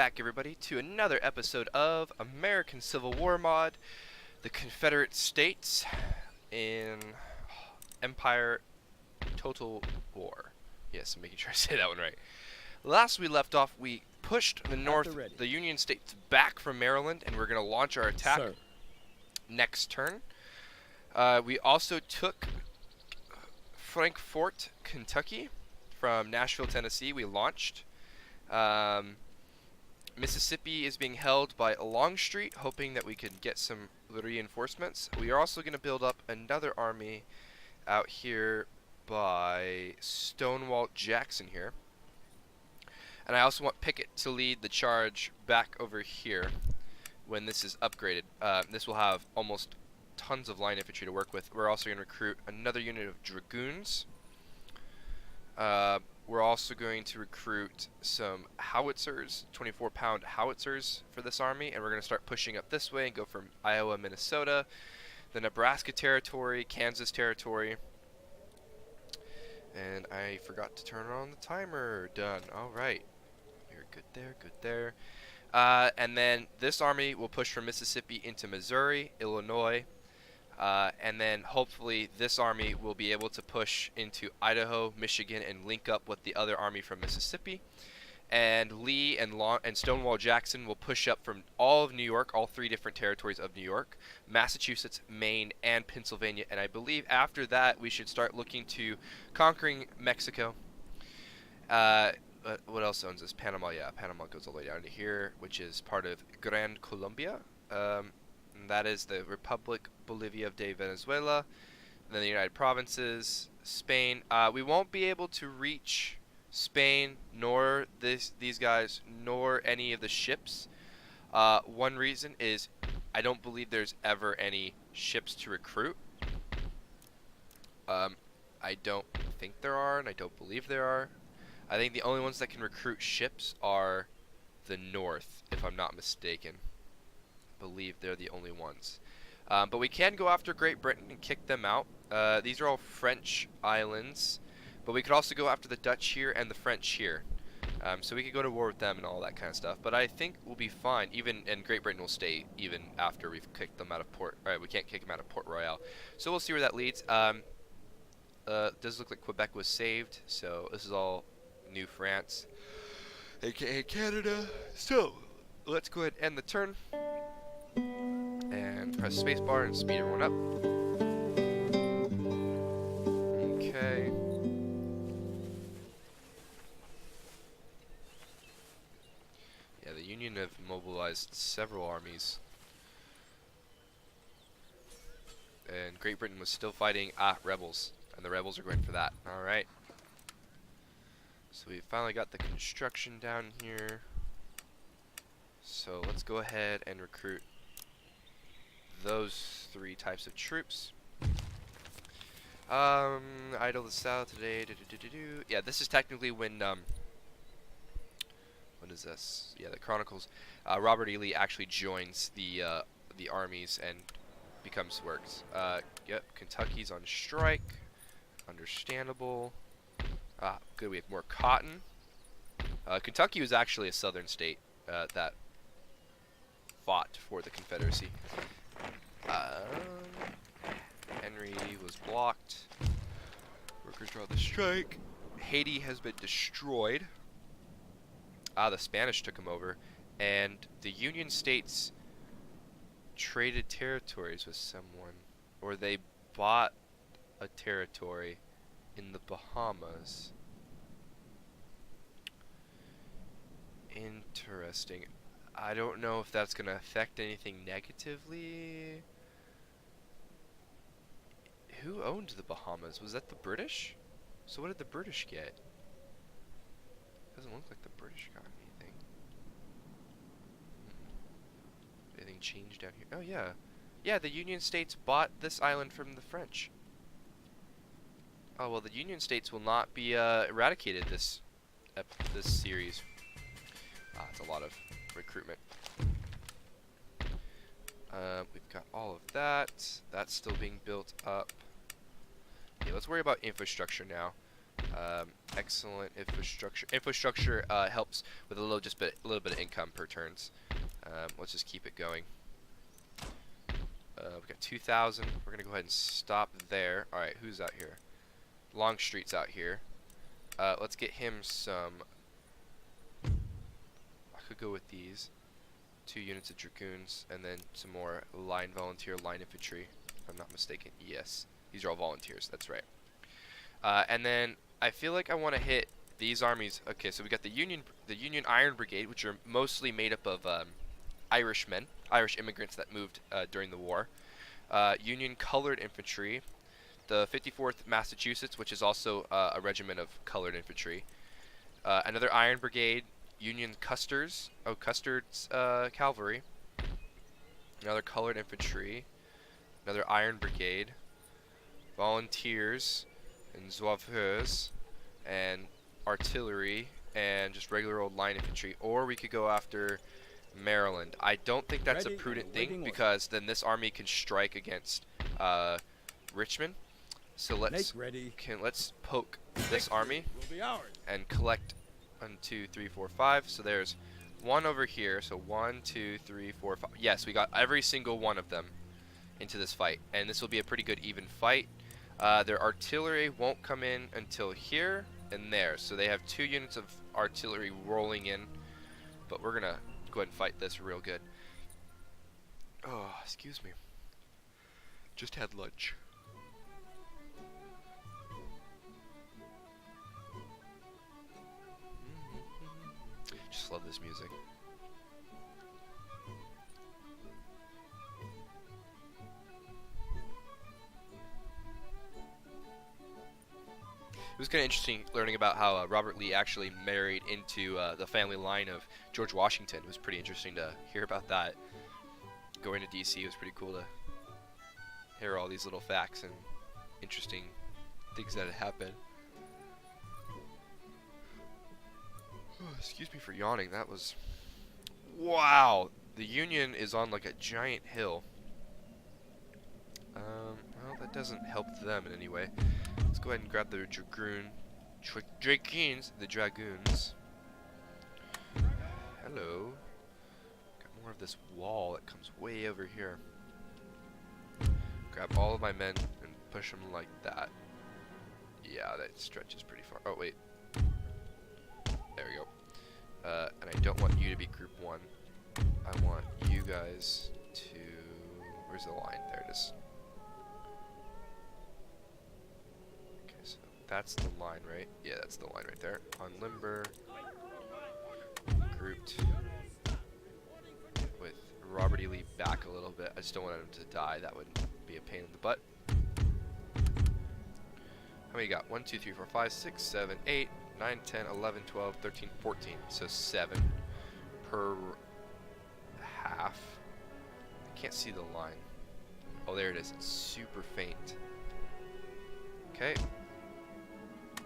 back, everybody, to another episode of American Civil War Mod, the Confederate States in Empire Total War. Yes, I'm making sure I say that one right. Last we left off, we pushed the Union States back from Maryland, and we're going to launch our attack next turn. We also took Frankfort, Kentucky from Nashville, Tennessee. We launched. Mississippi is being held by Longstreet, hoping that we can get some reinforcements. We are also going to build up another army out here by Stonewall Jackson here. And I also want Pickett to lead the charge back over here when this is upgraded. This will have almost tons of line infantry to work with. We're also going to recruit another unit of dragoons. We're also going to recruit some howitzers, 24-pound howitzers for this army, and we're going to start pushing up this way and go from Iowa, Minnesota, the Nebraska territory, Kansas territory. And I forgot to turn on the timer. Done. All right. We're good there, good there. And then this army will push from Mississippi into Missouri, Illinois, and then hopefully this army will be able to push into Idaho, Michigan, and link up with the other army from Mississippi. And Lee and Stonewall Jackson will push up from all of New York, all three different territories of New York, Massachusetts, Maine, and Pennsylvania. And I believe after that we should start looking to conquering Mexico. What else owns this? Panama. Yeah, Panama goes all the way down to here, which is part of Gran Colombia. And that is the Republic Bolivia de Venezuela, and then the United Provinces, Spain. We won't be able to reach Spain, nor these guys, nor any of the ships. One reason is I don't believe there's ever any ships to recruit. I don't think there are, and I don't believe there are. I think the only ones that can recruit ships are the North, if I'm not mistaken. Believe they're the only ones. But we can go after Great Britain and kick them out. These are all French islands, but we could also go after the Dutch here and the French here. So we could go to war with them and all that kind of stuff. But I think we'll be fine. And Great Britain will stay even after we've kicked them out of Port. Alright, we can't kick them out of Port Royal. So we'll see where that leads. Does look like Quebec was saved, so this is all New France, aka Canada. So let's go ahead and end the turn. And press spacebar and speed everyone up. Okay. Yeah, the Union have mobilized several armies. And Great Britain was still fighting rebels. And the rebels are going for that. Alright. So we finally got the construction down here. So let's go ahead and recruit those three types of troops. Idle the South today. Yeah, this is technically when what is this? Yeah, the Chronicles. Robert E. Lee actually joins the armies and becomes works. Yep, Kentucky's on strike. Understandable. Good. We have more cotton. Kentucky was actually a southern state that fought for the Confederacy. Henry was blocked. Workers draw the strike. Haiti has been destroyed. The Spanish took him over. And the Union States traded territories with someone. Or they bought a territory in the Bahamas. Interesting. I don't know if that's going to affect anything negatively. Who owned the Bahamas? Was that the British? So what did the British get? Doesn't look like the British got anything. Anything changed down here? Oh yeah. Yeah, the Union States bought this island from the French. Oh well, the Union States will not be eradicated this series. It's a lot of recruitment. We've got all of that. That's still being built up. Okay, let's worry about infrastructure now. Excellent infrastructure. Infrastructure helps with a little bit of income per turns. Let's just keep it going. We've got 2,000. We're gonna go ahead and stop there. All right, who's out here? Longstreet's out here. Let's get him some. I could go with these 2 units of dragoons and then some more line volunteer, line infantry. If I'm not mistaken. Yes, these are all volunteers. That's right. And then I feel like I want to hit these armies. Okay, so we got the Union Iron Brigade, which are mostly made up of Irish immigrants that moved during the war. Union Colored Infantry, the 54th Massachusetts, which is also a regiment of colored infantry. Another Iron Brigade, Union Custards Cavalry. Another colored infantry. Another Iron Brigade. Volunteers and Zouaves, and artillery, and just regular old line infantry. Or we could go after Maryland. I don't think that's a prudent thing because then this army can strike against Richmond. So let's poke this army and collect 1, 2, 3, 4, 5. So there's one over here. So 1, 2, 3, 4, 5. Yes, we got every single one of them into this fight, and this will be a pretty good even fight. Their artillery won't come in until here and there, so they have 2 units of artillery rolling in, but we're gonna go ahead and fight this real good. Oh, excuse me. Just had lunch. Just love this music. It was kind of interesting learning about how Robert Lee actually married into the family line of George Washington. It was pretty interesting to hear about that. Going to DC was pretty cool to hear all these little facts and interesting things that had happened. Oh, excuse me for yawning. That was... Wow! The Union is on like a giant hill. Well, that doesn't help them in any way. Let's go ahead and grab the dragoons. Hello. Got more of this wall that comes way over here. Grab all of my men and push them like that. Yeah, that stretches pretty far. Oh, wait. There we go. And I don't want you to be group 1. I want you guys to... Where's the line? There it is. That's the line, right? Yeah, that's the line right there. On limber, grouped with Robert E. Lee back a little bit. I just don't want him to die. That would be a pain in the butt. How many you got? 1, 2, 3, 4, 5, 6, 7, 8, 9, 10, 11, 12, 13, 14. So 7 per half. I can't see the line. Oh, there it is. It's super faint. Okay.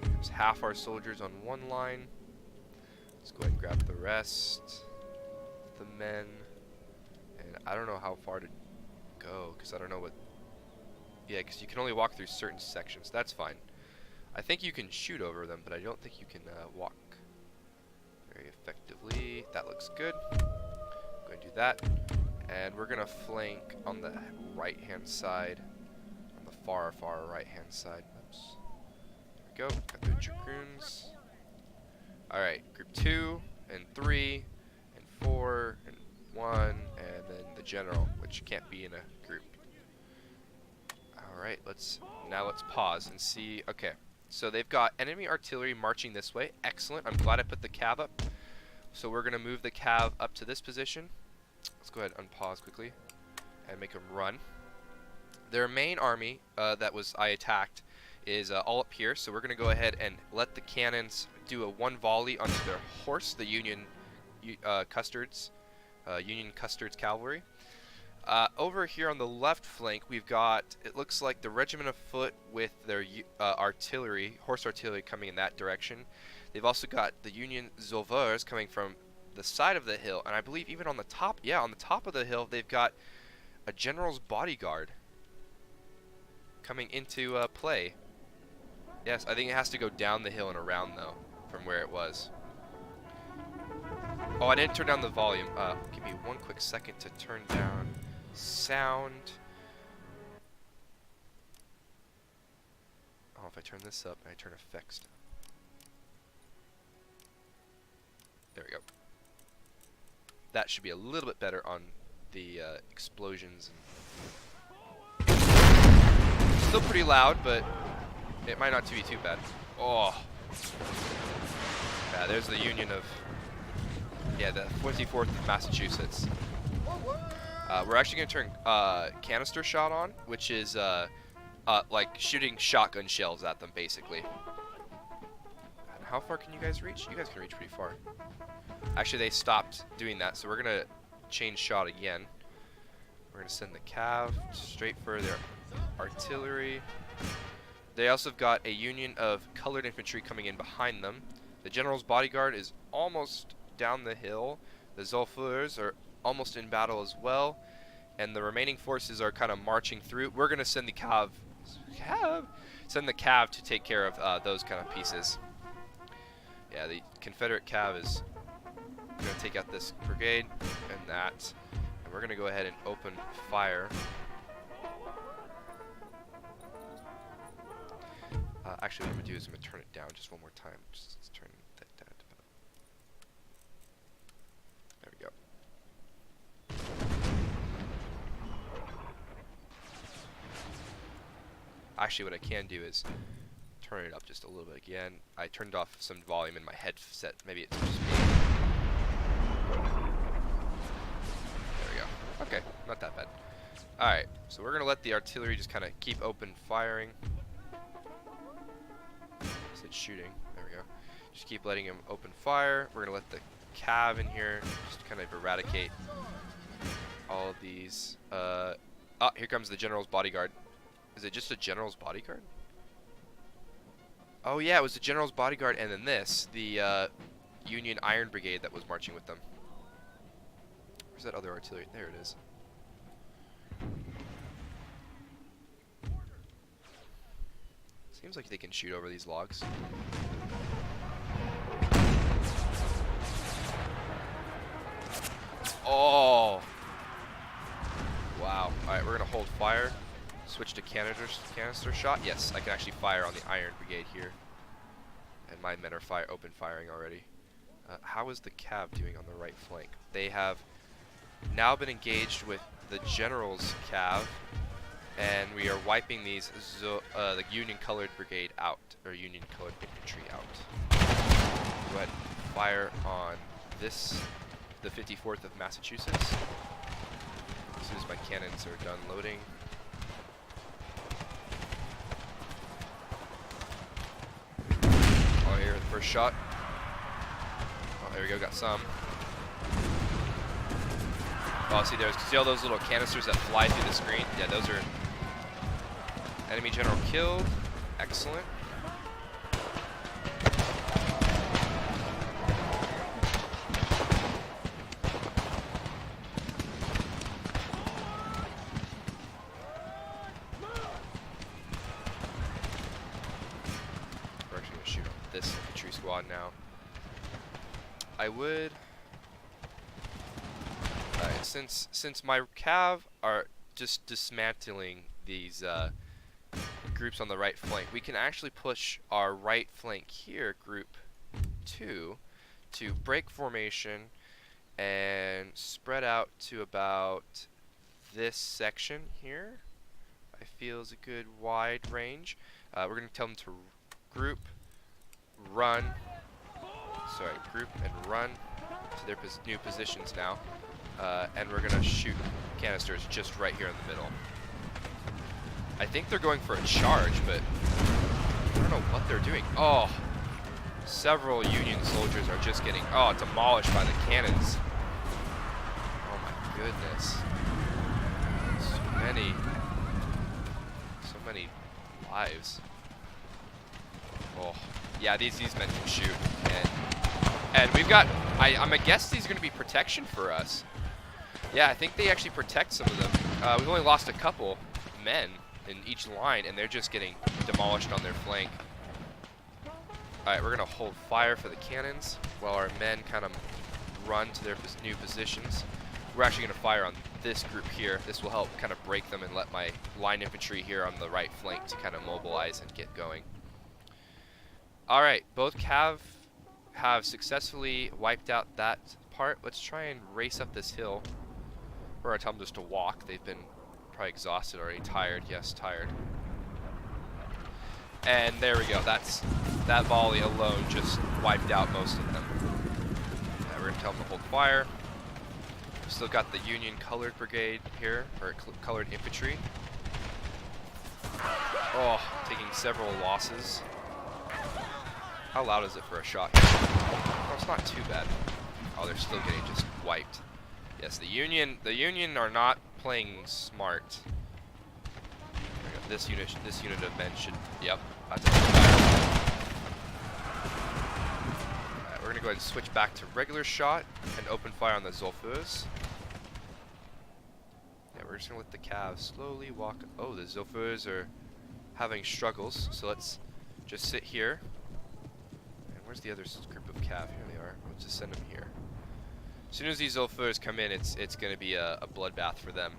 There's half our soldiers on one line. Let's go ahead and grab the rest. The men. And I don't know how far to go, because I don't know what... Yeah, because you can only walk through certain sections. That's fine. I think you can shoot over them, but I don't think you can walk very effectively. That looks good. I'm going to do that. And we're going to flank on the right-hand side. On the far, far right-hand side. Oops. There we go. Got the dragoons. Alright, group 2, and 3, and 4, and 1, and then the general, which can't be in a group. Alright, now let's pause and see. Okay, so they've got enemy artillery marching this way. Excellent. I'm glad I put the cav up. So we're going to move the cav up to this position. Let's go ahead and unpause quickly and make them run. Their main army I attacked is all up here, so we're going to go ahead and let the cannons do a one volley onto their horse, the Union Custards Cavalry. Over here on the left flank, we've got, it looks like the Regiment of Foot with their artillery, horse artillery coming in that direction. They've also got the Union Sauveurs coming from the side of the hill, and I believe even on the top, yeah, on the top of the hill, they've got a general's bodyguard coming into play. Yes, I think it has to go down the hill and around, though, from where it was. Oh, I didn't turn down the volume. Give me one quick second to turn down sound. Oh, if I turn this up and I turn effects down. There we go. That should be a little bit better on the explosions. Still pretty loud, but it might not be too bad. Oh. Yeah, there's the Union of... Yeah, the 24th of Massachusetts. We're actually going to turn canister shot on, which is like shooting shotgun shells at them, basically. And how far can you guys reach? You guys can reach pretty far. Actually, they stopped doing that, so we're going to change shot again. We're going to send the Cav straight for their artillery. They also have got a Union of colored infantry coming in behind them. The General's bodyguard is almost down the hill. The Zolfurs are almost in battle as well. And the remaining forces are kind of marching through. We're going to send the Cav to take care of those kind of pieces. Yeah, the Confederate Cav is going to take out this brigade and that. And we're going to go ahead and open fire. Actually, what I'm going to do is I'm going to turn it down just one more time. Just let's turn that down. There we go. Actually, what I can do is turn it up just a little bit again. I turned off some volume in my headset. Maybe it's just me. There we go. Okay, not that bad. Alright, so we're going to let the artillery just kind of keep open firing. I said shooting. There we go. Just keep letting him open fire. We're going to let the Cav in here just kind of eradicate all of these. Here comes the General's bodyguard. Is it just a General's bodyguard? Oh yeah, it was the General's bodyguard and then this, the Union Iron Brigade that was marching with them. Where's that other artillery? There it is. Seems like they can shoot over these logs. Oh! Wow. Alright, we're gonna hold fire. Switch to canister shot. Yes, I can actually fire on the Iron Brigade here. And my men are open firing already. How is the Cav doing on the right flank? They have now been engaged with the General's Cav, and we are wiping these the Union Colored Brigade out, or Union Colored Infantry out. Go ahead and fire on this, the 54th of Massachusetts. As soon as my cannons are done loading. Oh, here, the first shot. Oh, there we go, got some. Oh, see all those little canisters that fly through the screen? Yeah, those are enemy general killed. Excellent. We're actually going to shoot on this infantry squad now. I would... Since my Cav are just dismantling these groups on the right flank, we can actually push our right flank here, group 2, to break formation and spread out to about this section here. I feel is a good wide range. We're going to tell them to group and run to their new positions now. And we're gonna shoot canisters just right here in the middle. I think they're going for a charge, but I don't know what they're doing. Oh, several Union soldiers are just getting demolished by the cannons. Oh my goodness. So many lives. Oh, yeah, these men can shoot, and we've got. I'm a guess these are gonna be protection for us. Yeah, I think they actually protect some of them. We've only lost a couple men in each line, and they're just getting demolished on their flank. Alright, we're going to hold fire for the cannons while our men kind of run to their new positions. We're actually going to fire on this group here. This will help kind of break them and let my line infantry here on the right flank to kind of mobilize and get going. Alright, both Cav have successfully wiped out that part. Let's try and race up this hill. We're going to tell them just to walk. They've been probably exhausted already. Tired. Yes, tired. And there we go. That volley alone just wiped out most of them. We're going to tell them to hold fire. We've still got the Union Colored Brigade here, or Colored Infantry. Oh, taking several losses. How loud is it for a shot? Oh, it's not too bad. Oh, they're still getting just wiped. Yes, the Union are not playing smart. This unit of men should, yep. Alright, we're gonna go ahead and switch back to regular shot and open fire on the Zolfurs. Yeah, we're just gonna let the Cavs slowly walk. Oh, the Zolfurs are having struggles, so let's just sit here. And where's the other group of Cav? Here they are. Let's just send them here. As soon as these Zolfurs come in, it's gonna be a bloodbath for them.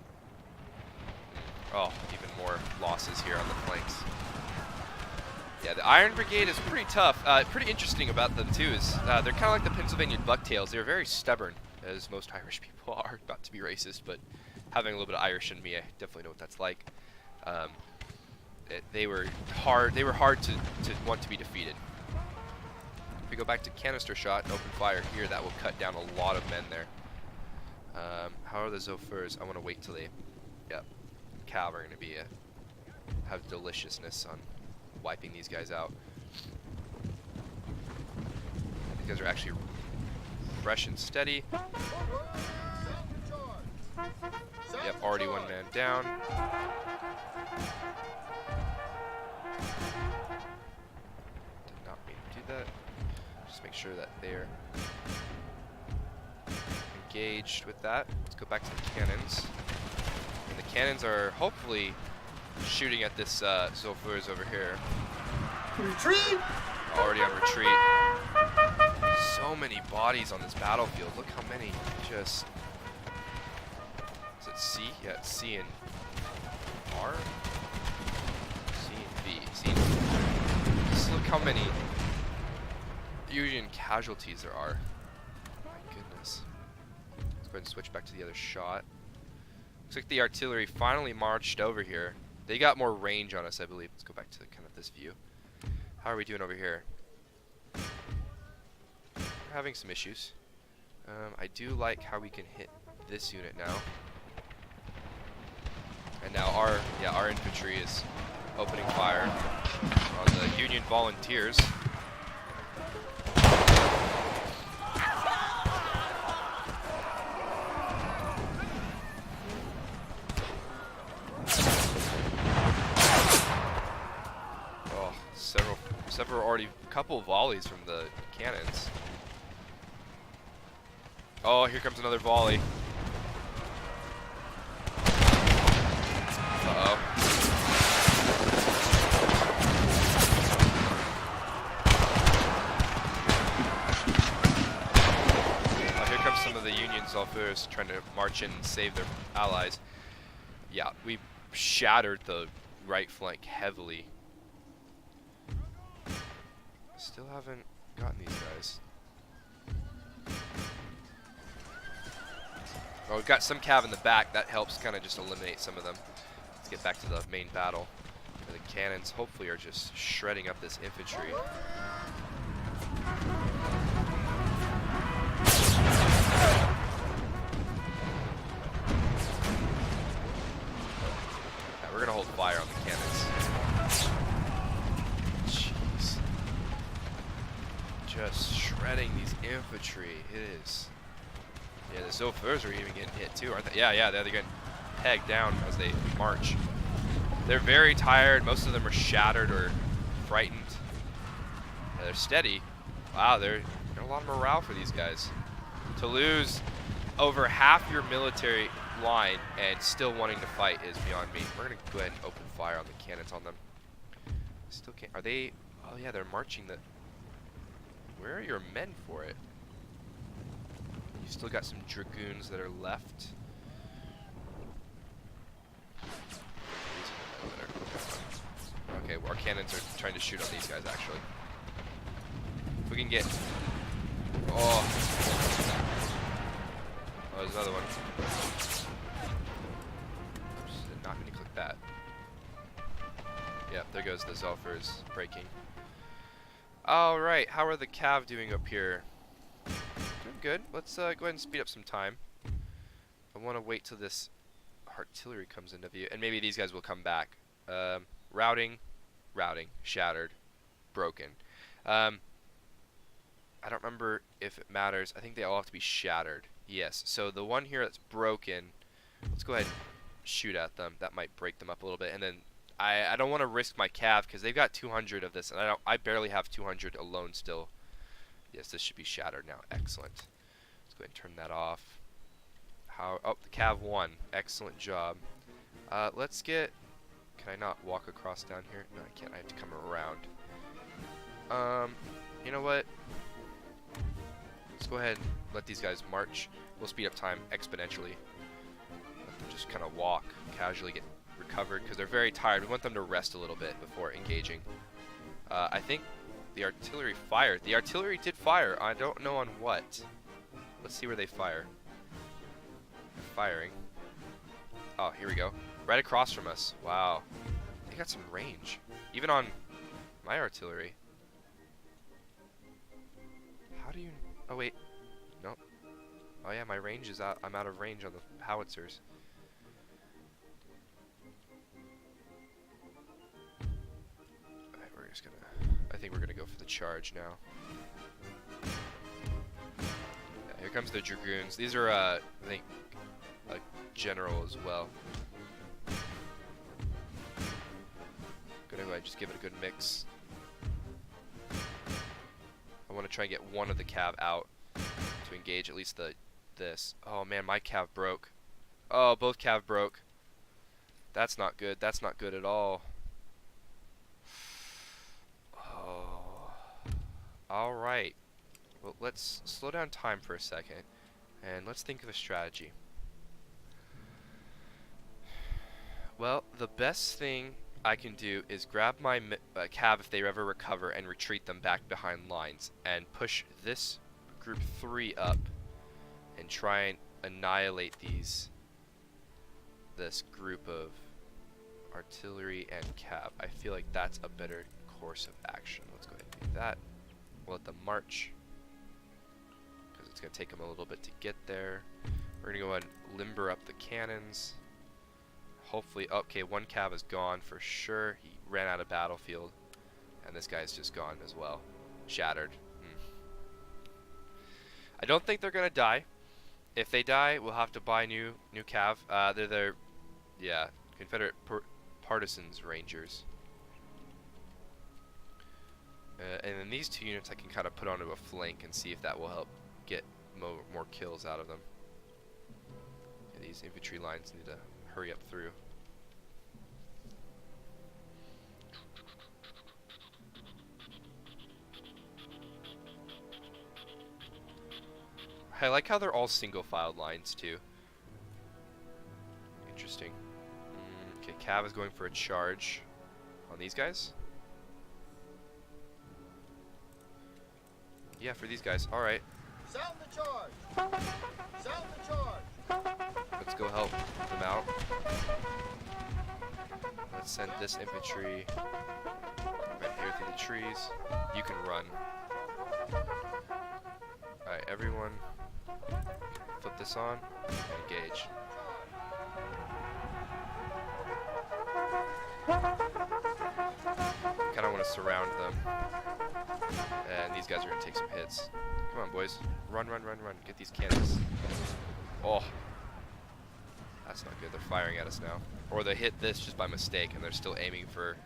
Oh, even more losses here on the flanks. Yeah, the Iron Brigade is pretty tough. Pretty interesting about them too is they're kind of like the Pennsylvania Bucktails. They're very stubborn, as most Irish people are. Not to be racist, but having a little bit of Irish in me, I definitely know what that's like. They were hard to want to be defeated. If we go back to canister shot and open fire here, that will cut down a lot of men there. How are the Zolfurs? I want to wait till they, yep. Cav are going to be have deliciousness on wiping these guys out. These guys are actually fresh and steady. Yep, already one man down. Did not mean to do that. Just make sure that they're engaged with that. Let's go back to the cannons. And the cannons are hopefully shooting at this Zolfurs over here. Retreat! Already on retreat. So many bodies on this battlefield. Look how many just... Is it C? Yeah, it's C and R? C and B. C and B. Just look how many Union casualties there are. My goodness. Let's go ahead and switch back to the other shot. Looks like the artillery finally marched over here. They got more range on us, I believe. Let's go back to kind of this view. How are we doing over here? We're having some issues. I do like how we can hit this unit now. And now our infantry is opening fire on the Union volunteers. Several already couple volleys from the cannons. Oh, here comes another volley. Uh-oh. Here comes some of the Union Zolfurs trying to march in and save their allies. Yeah, we shattered the right flank heavily. Still haven't gotten these guys. Well, we've got some Cav in the back. That helps kind of just eliminate some of them. Let's get back to the main battle. The cannons hopefully are just shredding up this infantry. Yeah, we're going to hold fire on the cannons. Jeez. Just shredding these infantry. It is. Yeah, the Zolfurs are even getting hit too, aren't they? Yeah, they're getting pegged down as they march. They're very tired. Most of them are shattered or frightened. Yeah, they're steady. Wow, there's a lot of morale for these guys. To lose over half your military line and still wanting to fight is beyond me. We're gonna go ahead and open fire on the cannons on them. Still can't. Are they? Oh yeah, they're marching the. Where are your men for it? You still got some dragoons that are left. Okay, well, our cannons are trying to shoot on these guys, actually. If we can get... Oh, there's another one. Oops, did not mean to click that. Yeah, there goes the Zolfers breaking. Alright, how are the Cav doing up here? Doing good. Let's go ahead and speed up some time. I want to wait till this artillery comes into view, and maybe these guys will come back. Routing, shattered, broken. I don't remember if it matters. I think they all have to be shattered. Yes, so the one here that's broken, let's go ahead and shoot at them. That might break them up a little bit, and then I don't want to risk my cav because they've got 200 of this, and I barely have 200 alone still. Yes, this should be shattered now. Excellent. Let's go ahead and turn that off. Oh, the cav won. Excellent job. Let's get... Can I not walk across down here? No, I can't. I have to come around. You know what? Let's go ahead and let these guys march. We'll speed up time exponentially. Let them just kind of walk, casually get recovered, because they're very tired. We want them to rest a little bit before engaging. I think the artillery fired. The artillery did fire. I don't know on what. Let's see where they fire. They're firing. Oh, here we go. Right across from us. Wow. They got some range. Even on my artillery. How do you... Oh, wait. Nope. Oh, yeah, my range is out. I'm out of range on the howitzers. Alright, we're just gonna... I think we're gonna go for the charge now. Yeah, here comes the dragoons. These are, I think, a general as well. Gonna go ahead and just give it a good mix. I want to try and get one of the cav out to engage at least this. Oh man, my cav broke. Oh, both cav broke. That's not good. That's not good at all. Oh. Alright. Well, let's slow down time for a second and let's think of a strategy. Well, the best thing I can do is grab my cav if they ever recover and retreat them back behind lines and push this group 3 up and try and annihilate this group of artillery and cav. I feel like that's a better course of action. Let's go ahead and do that. We'll let them march because it's going to take them a little bit to get there. We're going to go ahead and limber up the cannons. Hopefully, okay, one cav is gone for sure. He ran out of battlefield, and this guy's just gone as well. Shattered. I don't think they're gonna die. If they die, we'll have to buy new cav. They're yeah, Confederate Partisans Rangers. And then these two units I can kind of put onto a flank and see if that will help get more kills out of them. Yeah, these infantry lines need to hurry up through. I like how they're all single-filed lines too. Interesting. Okay, cav is going for a charge on these guys. Yeah, for these guys. All right. Sound the charge. Sound the charge. Let's go help them out. Let's send this infantry right here through the trees. You can run. Alright, everyone. Flip this on and engage. Kinda want to surround them. And these guys are gonna take some hits. Come on, boys. Run, run, run, run. Get these cannons. Oh. That's not good. They're firing at us now. Or they hit this just by mistake and they're still aiming for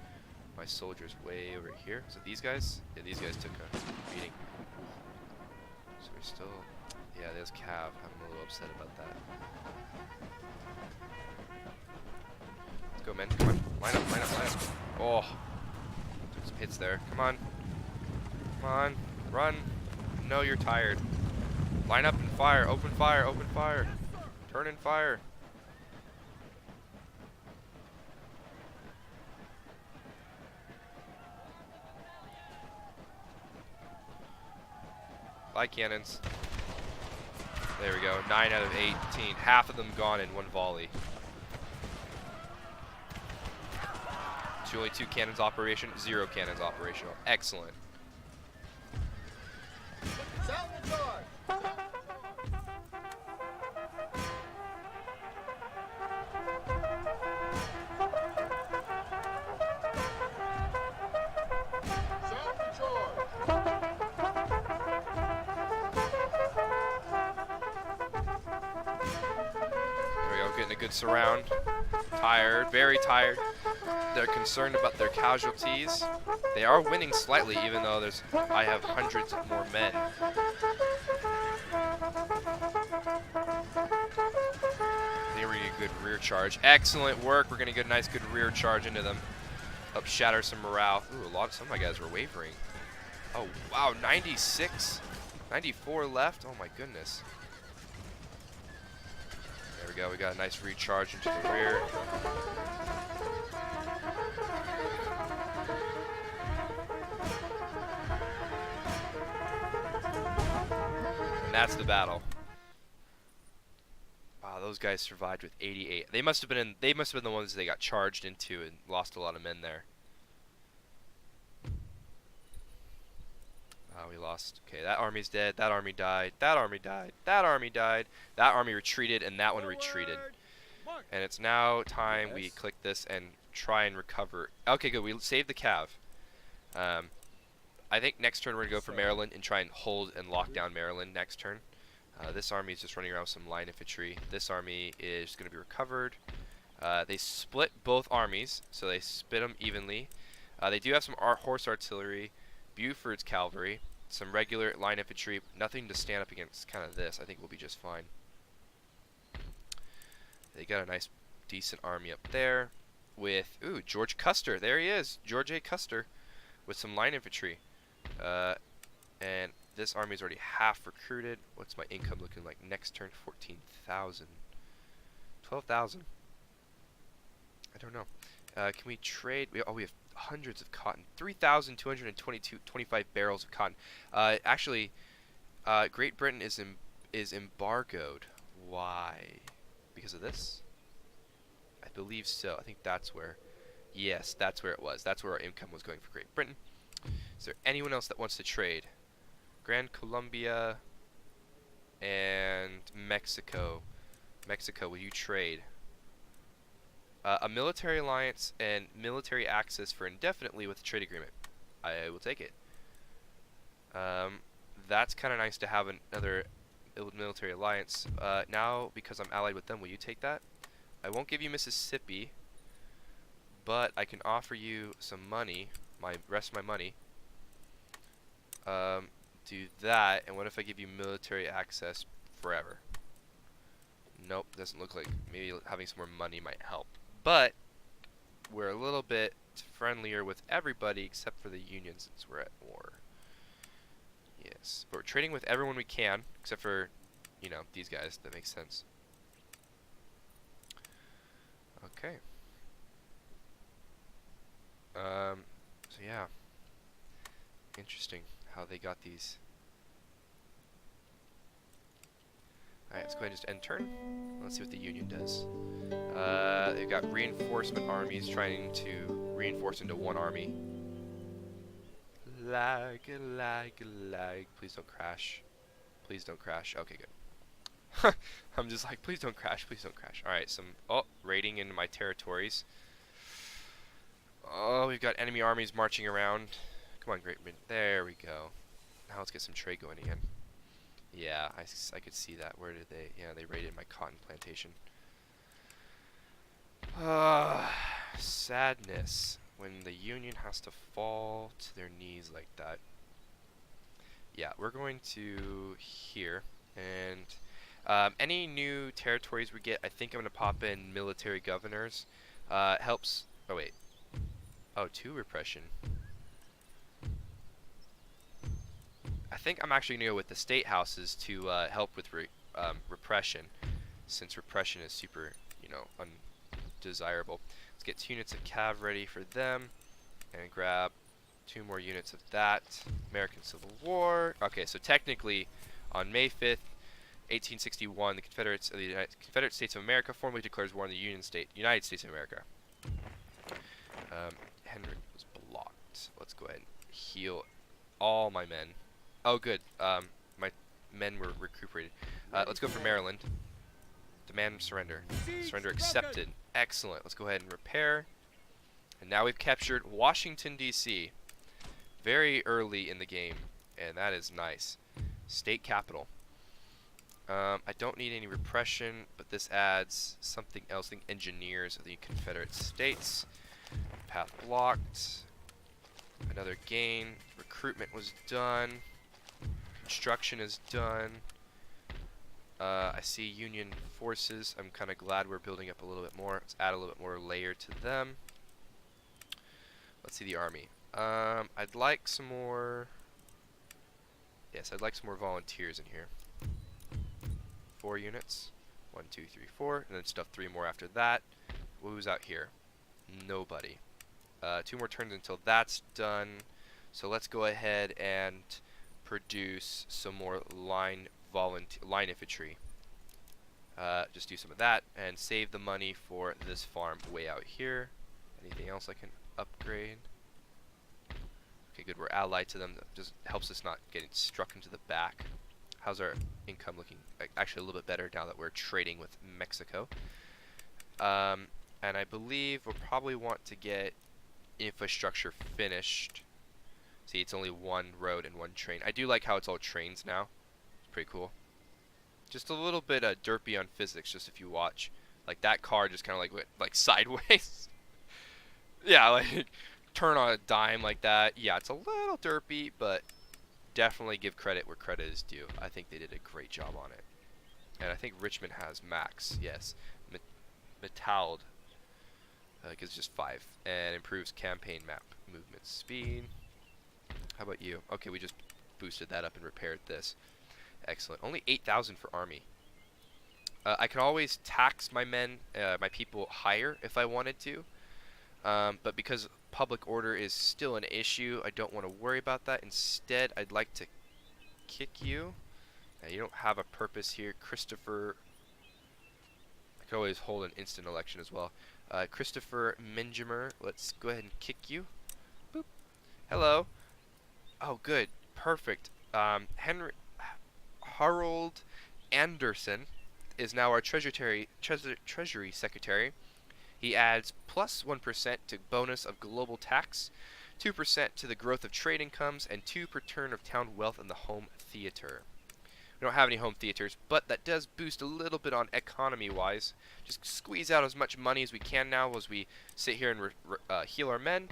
my soldiers way over here. So these guys? Yeah, these guys took a beating. So we're still... Yeah, there's cav. I'm a little upset about that. Let's go, men. Come on. Line up, line up, line up. Oh. Took some hits there. Come on. Come on. Run. no, you're tired. Line up and fire. Open fire. Open fire. Turn and fire. Light cannons. There we go. 9 out of 18. Half of them gone in one volley. Only 2 cannons operation. 0 cannons operational. Excellent. Sound the charge. Sound the charge. There we go. Getting a good surround. Tired. Very tired. They're concerned about their casualties. They are winning slightly, even though I have hundreds of more men. They were a good rear charge. Excellent work. We're gonna get a nice, good rear charge into them. Help shatter some morale. Ooh, some of my guys were wavering. Oh wow, 96, 94 left. Oh my goodness. There we go. We got a nice recharge into the rear. And that's the battle. Wow, those guys survived with 88. They must have been the ones they got charged into and lost a lot of men there. We lost. Okay, that army's dead. That army died. That army died. That army died. That army retreated, and that one retreated. And it's now time we click this and try and recover. Okay, good. We saved the cav. I think next turn we're going to go for Maryland and try and hold and lock down Maryland next turn. This army is just running around with some line infantry. This army is going to be recovered. They split both armies, so they split them evenly. They do have some horse artillery, Buford's cavalry, some regular line infantry. Nothing to stand up against kind of this. I think we'll be just fine. They got a nice, decent army up there with, ooh, George Custer. There he is, George A. Custer, with some line infantry. And this army is already half recruited. What's my income looking like next turn? 14,000. 12,000. I don't know. Can we trade? We have hundreds of cotton. 3,225 barrels of cotton. Actually, Great Britain is embargoed. Why? Because of this? I believe so. I think that's where. Yes, that's where it was. That's where our income was going for Great Britain. Is there anyone else that wants to trade? Grand Colombia and Mexico. Mexico, will you trade? A military alliance and military access for indefinitely with a trade agreement. I will take it. That's kind of nice to have another military alliance. Now, because I'm allied with them, will you take that? I won't give you Mississippi, but I can offer you some money, rest of my money. Do that, and what if I give you military access forever? Nope, doesn't look like. Maybe having some more money might help. But we're a little bit friendlier with everybody except for the Union since we're at war. Yes, but we're trading with everyone we can except for, you know, these guys. That makes sense. Okay. So yeah, interesting how they got these. Alright, let's go ahead and just end turn. Let's see what the Union does. They've got reinforcement armies trying to reinforce into one army. Lag. Please don't crash. Please don't crash. Okay, good. I'm just like, please don't crash. Please don't crash. Alright, raiding into my territories. Oh, we've got enemy armies marching around. Come on, Great Britain. There we go. Now let's get some trade going again. Yeah, I could see that. Where did they? Yeah, they raided my cotton plantation. Sadness when the Union has to fall to their knees like that. Yeah, we're going to here, and any new territories we get, I think I'm going to pop in military governors. Helps. Oh wait. Oh, 2 repression. I think I'm actually going to go with the state houses to help with repression, since repression is super, you know, undesirable. Let's get 2 units of cav ready for them, and grab 2 more units of that. American Civil War. Okay, so technically, on May 5th, 1861, the Confederate States of America formally declares war on the United States of America. Henry was blocked. Let's go ahead and heal all my men. Oh, good. My men were recuperated. Let's go for Maryland. Demand surrender. Surrender accepted. Excellent. Let's go ahead and repair. And now we've captured Washington, D.C. very early in the game, and that is nice. State capital. I don't need any repression, but this adds something else. I think engineers of the Confederate States. Path blocked. Another gain. Recruitment was done. Construction is done. I see Union forces. I'm kind of glad we're building up a little bit more. Let's add a little bit more layer to them. Let's see the army. I'd like some more. Yes, I'd like some more volunteers in here. 4 units. 1, 2, 3, 4, and then stuff 3 more after that. Who's out here? Nobody. 2 more turns until that's done. So let's go ahead and produce some more line infantry. Just do some of that and save the money for this farm way out here. Anything else I can upgrade? Okay, good. We're allied to them. That just helps us not getting struck into the back. How's our income looking? Actually, a little bit better now that we're trading with Mexico. And I believe we'll probably want to get infrastructure finished. See, it's only 1 road and 1 train. I do like how it's all trains now. It's pretty cool. Just a little bit derpy on physics, just if you watch. Like, that car just kind of like went like sideways. Yeah, like turn on a dime like that. Yeah, it's a little derpy, but definitely give credit where credit is due. I think they did a great job on it. And I think Richmond has max. Yes. Metald gives just 5 and improves campaign map movement speed. How about you? Okay, we just boosted that up and repaired this. Excellent. Only 8,000 for army. I can always tax my men, my people higher if I wanted to. But because public order is still an issue, I don't want to worry about that. Instead, I'd like to kick you. Now, you don't have a purpose here. Christopher. I could always hold an instant election as well. Christopher Minjimer. Let's go ahead and kick you. Boop. Hello. Oh, good. Perfect. Harold Anderson is now our Treasury Secretary. He adds plus 1% to bonus of global tax, 2% to the growth of trade incomes, and 2 per turn of town wealth in the home theater. We don't have any home theaters, but that does boost a little bit on economy-wise. Just squeeze out as much money as we can now as we sit here and heal our men.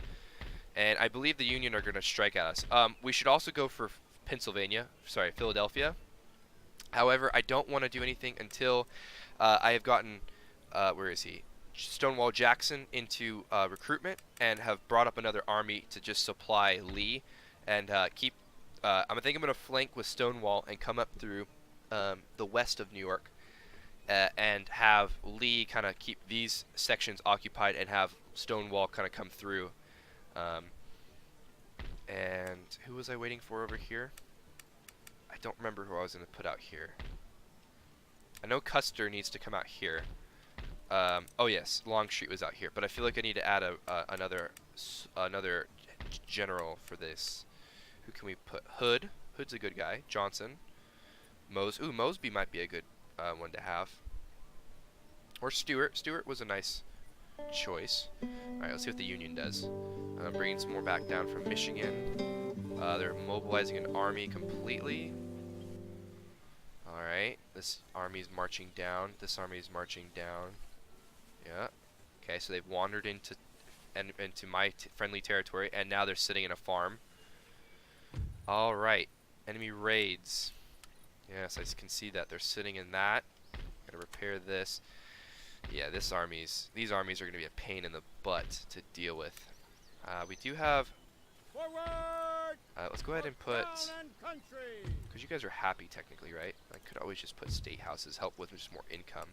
And I believe the Union are going to strike at us. We should also go for Philadelphia. However, I don't want to do anything until I have gotten, where is he? Stonewall Jackson into recruitment and have brought up another army to just supply Lee and keep. I think I'm going to flank with Stonewall and come up through the west of New York and have Lee kind of keep these sections occupied and have Stonewall kind of come through. And who was I waiting for over here? I don't remember who I was going to put out here. I know Custer needs to come out here. Oh yes, Longstreet was out here, but I feel like I need to add another general for this. Who can we put? Hood. Hood's a good guy. Johnson. Mosby might be a good one to have. Or Stewart. Stewart was a nice choice. Alright, let's see what the Union does. Bringing some more back down from Michigan. They're mobilizing an army completely. Alright, this army's marching down. This army's marching down. Yeah. Okay, so they've wandered into my friendly territory, and now they're sitting in a farm. Alright, enemy raids. Yes, I can see that they're sitting in that. Gotta repair this. Yeah, these armies are going to be a pain in the butt to deal with. We do have. Forward! Let's go ahead and put. Down and country. Because you guys are happy technically, right? I could always just put state houses, help with just more income.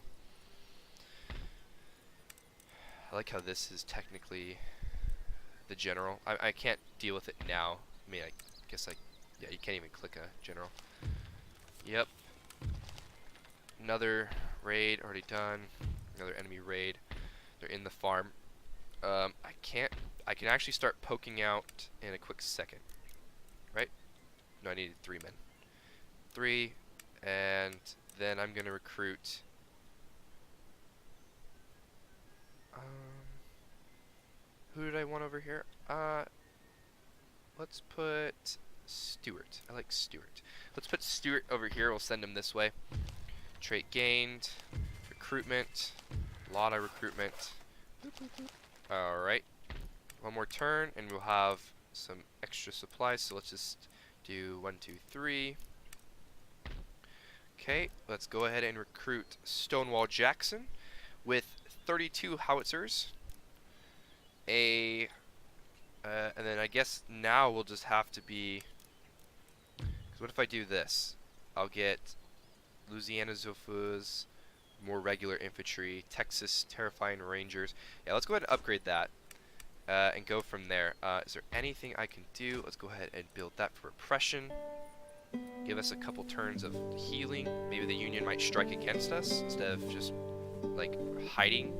I like how this is technically the general. I can't deal with it now. I mean, I guess yeah, you can't even click a general. Yep. Another raid already done. Another enemy raid. They're in the farm. I can actually start poking out in a quick second. Right? No, I needed 3 men. 3, and then I'm gonna recruit. Who did I want over here? Let's put Stuart. I like Stuart. Let's put Stuart over here. We'll send him this way. Trait gained. Recruitment. A lot of recruitment. Alright. One more turn, and we'll have some extra supplies. So let's just do 1, 2, 3. Okay, let's go ahead and recruit Stonewall Jackson with 32 howitzers. And then I guess now we'll just have to be. Because what if I do this? I'll get Louisiana Zofus, more regular infantry, Texas Terrifying Rangers. Yeah, let's go ahead and upgrade that and go from there. Is there anything I can do? Let's go ahead and build that for repression. Give us a couple turns of healing. Maybe the Union might strike against us instead of just like hiding.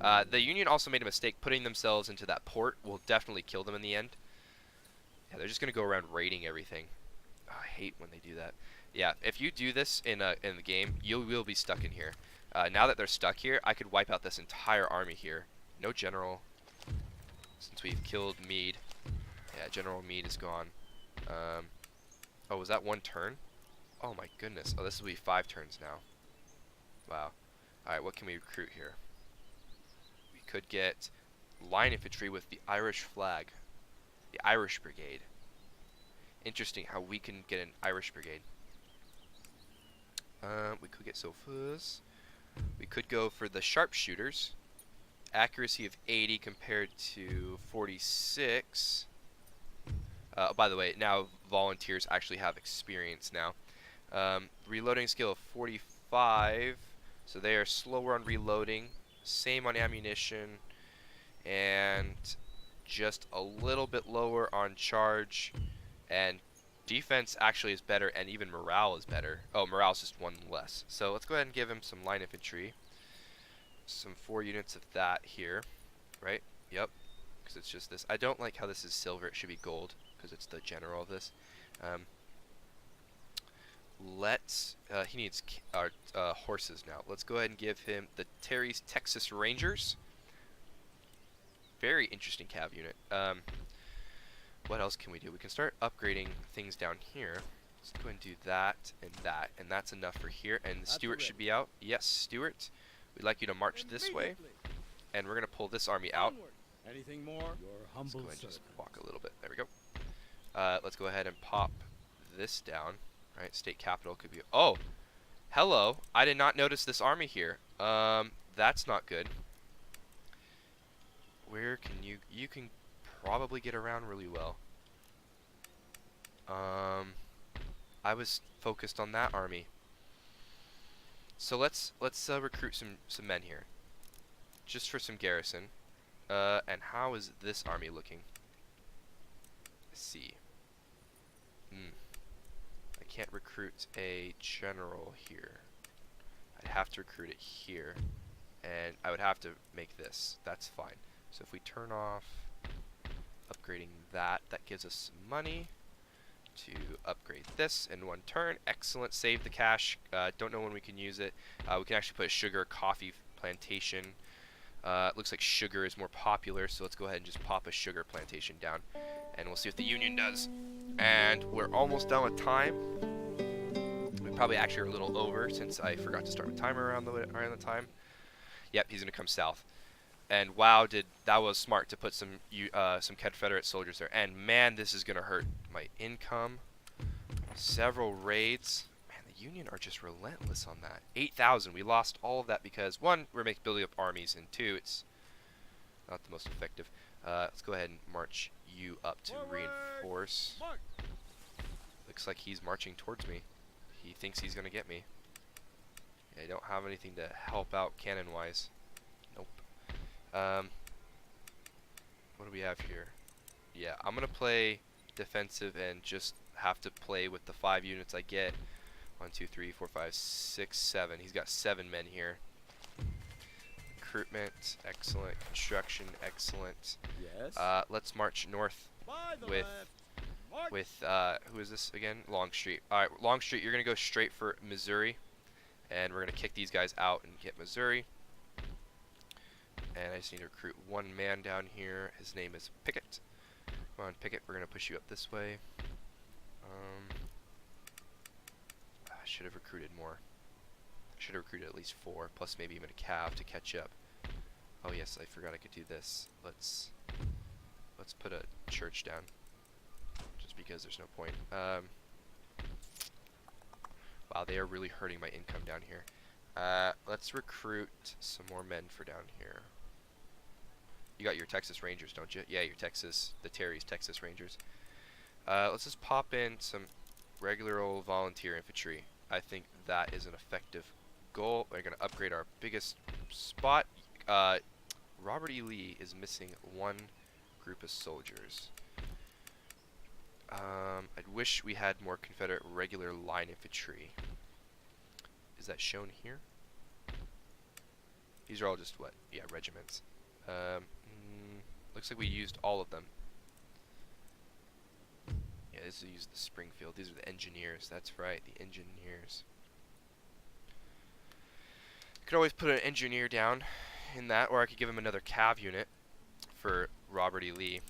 The Union also made a mistake putting themselves into that port. Will definitely kill them in the end. Yeah, they're just gonna go around raiding everything. Oh, I hate when they do that. Yeah, if you do this in the game, you will be stuck in here. Now that they're stuck here, I could wipe out this entire army here. No general, since we've killed Meade. Yeah, General Meade is gone. Oh, was that 1 turn? Oh my goodness. Oh, this will be 5 turns now. Wow. Alright, what can we recruit here? We could get line infantry with the Irish flag. The Irish Brigade. Interesting how we can get an Irish Brigade. We could get Sofus. We could go for the sharpshooters. Accuracy of 80 compared to 46. By the way, now volunteers actually have experience now. Reloading skill of 45. So they are slower on reloading. Same on ammunition. And just a little bit lower on charge. And defense actually is better, and even morale is better. Oh, morale is just 1 less. So let's go ahead and give him some line infantry. Some 4 units of that here. Right? Yep. Because it's just this. I don't like how this is silver. It should be gold, because it's the general of this. He needs horses now. Let's go ahead and give him the Terry's Texas Rangers. Very interesting cav unit. What else can we do? We can start upgrading things down here. Let's go ahead and do that, and that's enough for here. And Stuart should be out. Yes, Stuart. We'd like you to march this way, and we're gonna pull this army out. Anything more? Your Let's go humble ahead and just servant. walk a little bit. There we go. Let's go ahead and pop this down. Right, state capital could be. Oh, hello! I did not notice this army here. That's not good. Where can you? You can probably get around really well. I was focused on that army. So let's recruit some men here, just for some garrison. And how is this army looking? Let's see. I can't recruit a general here. I'd have to recruit it here, and I would have to make this. That's fine. So if we turn off upgrading that, that gives us some money to upgrade this in 1 turn. Excellent. Save the cash. Don't know when we can use it. We can actually put a sugar coffee plantation. It looks like sugar is more popular, so let's go ahead and just pop a sugar plantation down, and we'll see what the Union does. And we're almost done with time. We probably actually are a little over since I forgot to start a timer around the time. Yep, he's gonna come south. And wow, that was smart to put some Confederate soldiers there. And man, this is gonna hurt my income. Several raids. Man, the Union are just relentless on that. 8,000. We lost all of that because 1, we're building up armies, and 2, it's not the most effective. Let's go ahead and march you up to Forward. reinforce. March. Looks like he's marching towards me. He thinks he's gonna get me. Yeah, I don't have anything to help out cannon-wise. Nope. What do we have here? Yeah, I'm gonna play defensive and just have to play with the 5 units I get. 1, 2, 3, 4, 5, 6, 7. He's got 7 men here. Recruitment, excellent. Construction, excellent. Yes. Let's march north By the with left. March. with who is this again? Longstreet. All right, Longstreet, you're gonna go straight for Missouri, and we're gonna kick these guys out and get Missouri. And I just need to recruit 1 man down here. His name is Pickett. Come on, Pickett. We're gonna push you up this way. I should have recruited more. Should have recruited at least 4, plus maybe even a cav to catch up. Oh yes, I forgot I could do this. Let's put a church down, just because there's no point. Wow, they are really hurting my income down here. Let's recruit some more men for down here. You got your Texas Rangers, don't you? Yeah, the Terry's Texas Rangers. Let's just pop in some regular old volunteer infantry. I think that is an effective goal. We're going to upgrade our biggest spot. Robert E. Lee is missing 1 group of soldiers. I wish we had more Confederate regular line infantry. Is that shown here? These are all just what? Yeah, regiments. Looks like we used all of them. Yeah, this is the Springfield. These are the engineers. That's right, the engineers. Could always put an engineer down in that, or I could give him another cav unit for Robert E. Lee.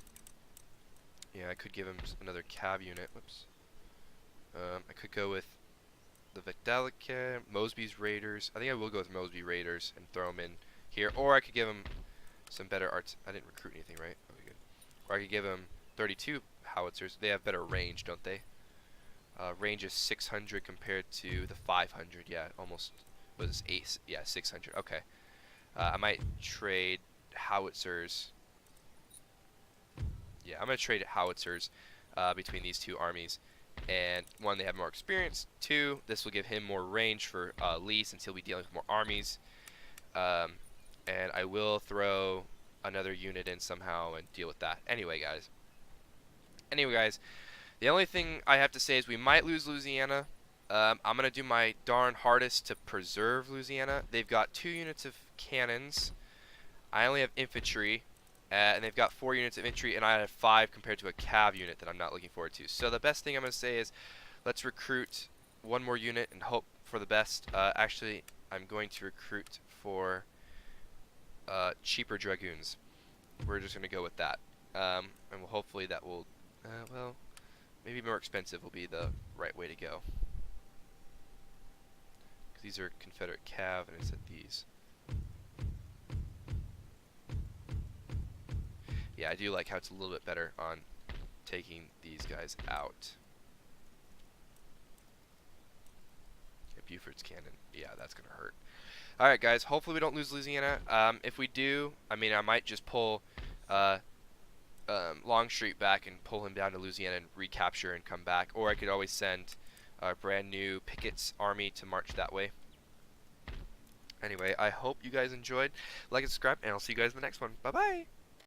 Yeah, I could give him another cav unit. Whoops. I could go with the Victalica, Mosby's Raiders. I think I will go with Mosby Raiders and throw them in here, or I could give him some better arts. I didn't recruit anything, right? Okay, good. Or I could give him 32 howitzers. They have better range, don't they? Range is 600 compared to the 500. Yeah, almost was 8. Yeah, 600. Okay. I might trade howitzers. Yeah, I'm gonna trade howitzers between these 2 armies. And 1, they have more experience. 2, this will give him more range for Lee since he'll be dealing with more armies. And I will throw another unit in somehow and deal with that. Anyway, guys, the only thing I have to say is we might lose Louisiana. I'm going to do my darn hardest to preserve Louisiana. They've got 2 units of cannons. I only have infantry. And they've got 4 units of infantry, and I have 5 compared to a cav unit that I'm not looking forward to. So the best thing I'm going to say is let's recruit 1 more unit and hope for the best. Actually, I'm going to recruit for cheaper dragoons. We're just going to go with that. And hopefully that will, well, maybe more expensive will be the right way to go. 'Cause these are Confederate cav, and it's at these. Yeah, I do like how it's a little bit better on taking these guys out. Yeah, Buford's cannon. Yeah, that's going to hurt. Alright, guys. Hopefully we don't lose Louisiana. If we do, I mean, I might just pull Longstreet back and pull him down to Louisiana and recapture and come back. Or I could always send a brand new Pickett's army to march that way. Anyway, I hope you guys enjoyed. Like and subscribe, and I'll see you guys in the next one. Bye-bye!